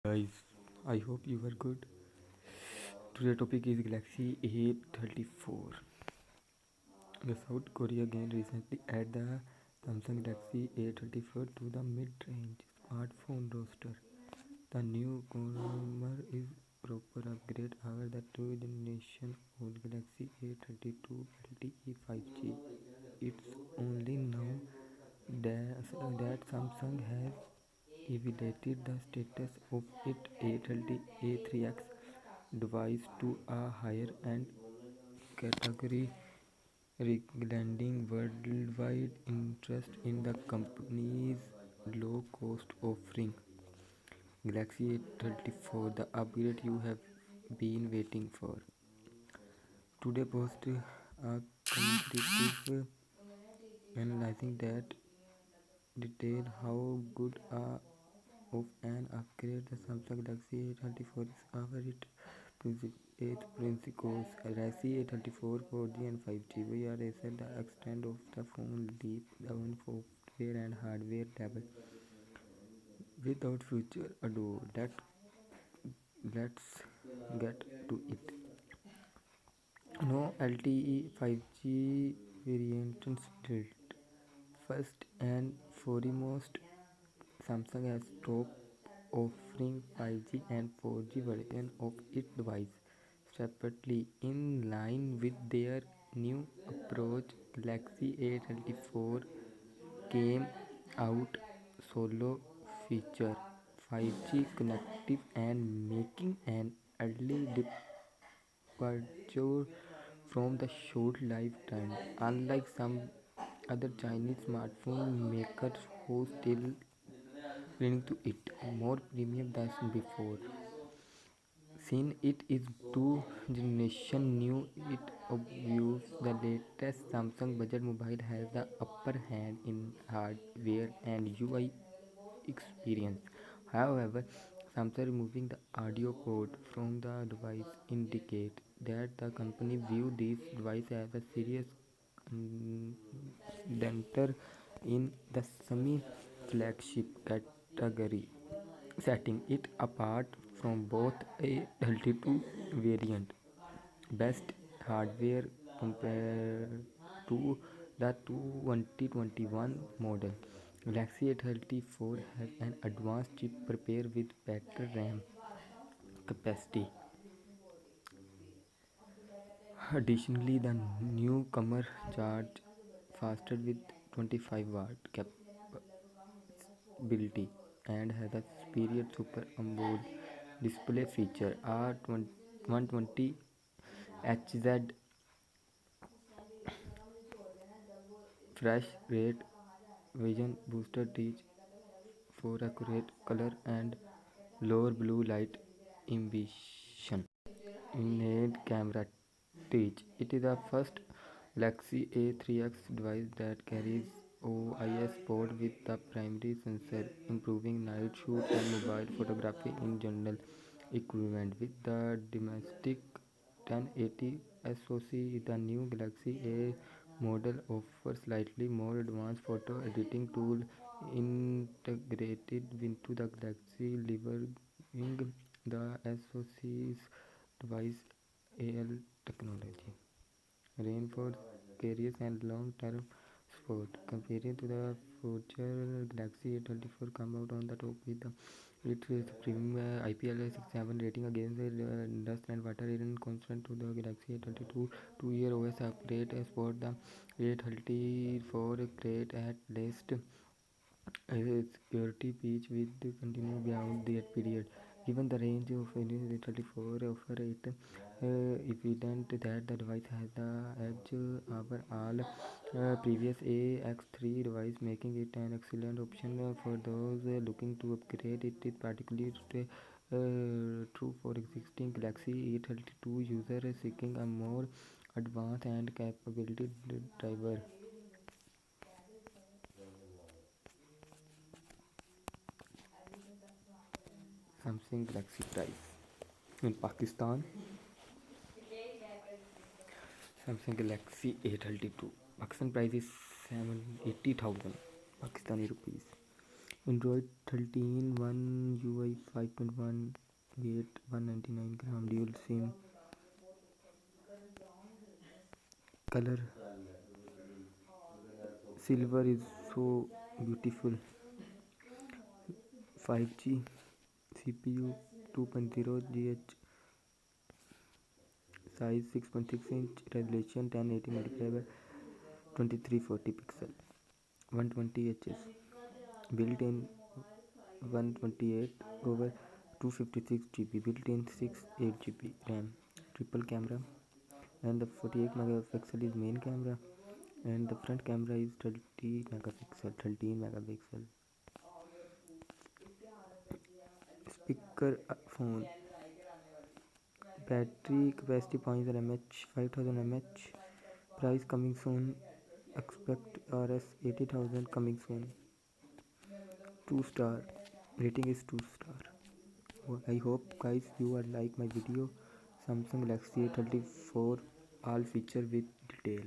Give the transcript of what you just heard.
Guys, I hope you are good. Today's topic is Galaxy A34. The South Korea again recently added the Samsung Galaxy A34 to the mid-range smartphone roster. The newcomer is proper upgrade over the two generation old Galaxy A32 LTE 5G. It's only now that Samsung has elevated the status of its A30 A3X device to a higher end category, regarding worldwide interest in the company's low cost offering. Galaxy A34, the upgrade you have been waiting for. Today post a competitive analyzing that detail how good of an upgrade the Samsung Galaxy A34 is over its principles. Galaxy A34 4G and 5G. We are at the extent of the phone leap on software and hardware level. Without future ado, let's get to it. No LTE 5G variants built. First and foremost, Samsung has stopped offering 5G and 4G version of its device separately in line with their new approach. Galaxy A34 came out solo feature 5G connective and making an early departure from the short life trend. Unlike some other Chinese smartphone makers who still clinging to it more premium than before. Since it is two generation new, it obvious the latest Samsung budget mobile has the upper hand in hardware and UI experience. However, Samsung removing the audio port from the device indicate that the company view this device as a serious contender in the semi flagship category, setting it apart from both a 32 variant. Best hardware compared to the 2021 model. Galaxy A34 has an advanced chip prepared with better RAM capacity. Additionally, the newcomer charge faster with 25-watt capability and has a superior Super AMOLED display feature. R120 Hz fresh rate vision booster teach for accurate color and lower blue light emission. In camera teach. It is the first Galaxy A3X device that carries OIS port with the primary sensor, improving night shoot and mobile photography in general. Equivalent with the domestic 1080 SoC, the new Galaxy A model offers slightly more advanced photo editing tool integrated into the Galaxy, leveraging the SoC's device AL technology. Reinforced carriers and long-term support. Comparing to the future Galaxy A34 come out on the top with the its supreme IPL67 rating against dust and water in constant to the Galaxy A32 2-year OS upgrade support the A34 crate at least a security patch will continue beyond that period. Given the range of A34 offer it evident that the device has the edge over all previous AX3 device, making it an excellent option for those looking to upgrade. It is particularly true for existing Galaxy A32 users seeking a more advanced and capability driver. Samsung Galaxy price in Pakistan. Samsung Galaxy A32 Pakistan price is 780,000 Pakistani rupees. Android 13 1 UI 5.1 weight 199 gram dual SIM color silver is so beautiful 5G CPU 2.0 GH size 6.6 inch resolution 1080 multiplied by 2340 pixel 120 Hz built-in 128 over 256 GB built-in 6 8 GB RAM triple camera and the 48 megapixel is main camera and the front camera is 30 megapixel 13 megapixel speaker phone battery capacity 0.0 mAh 5000 mAh price coming soon expect rs 80,000 coming soon 2 star rating is 2 star. I hope guys you are like my video Samsung Galaxy A34 all feature with detail.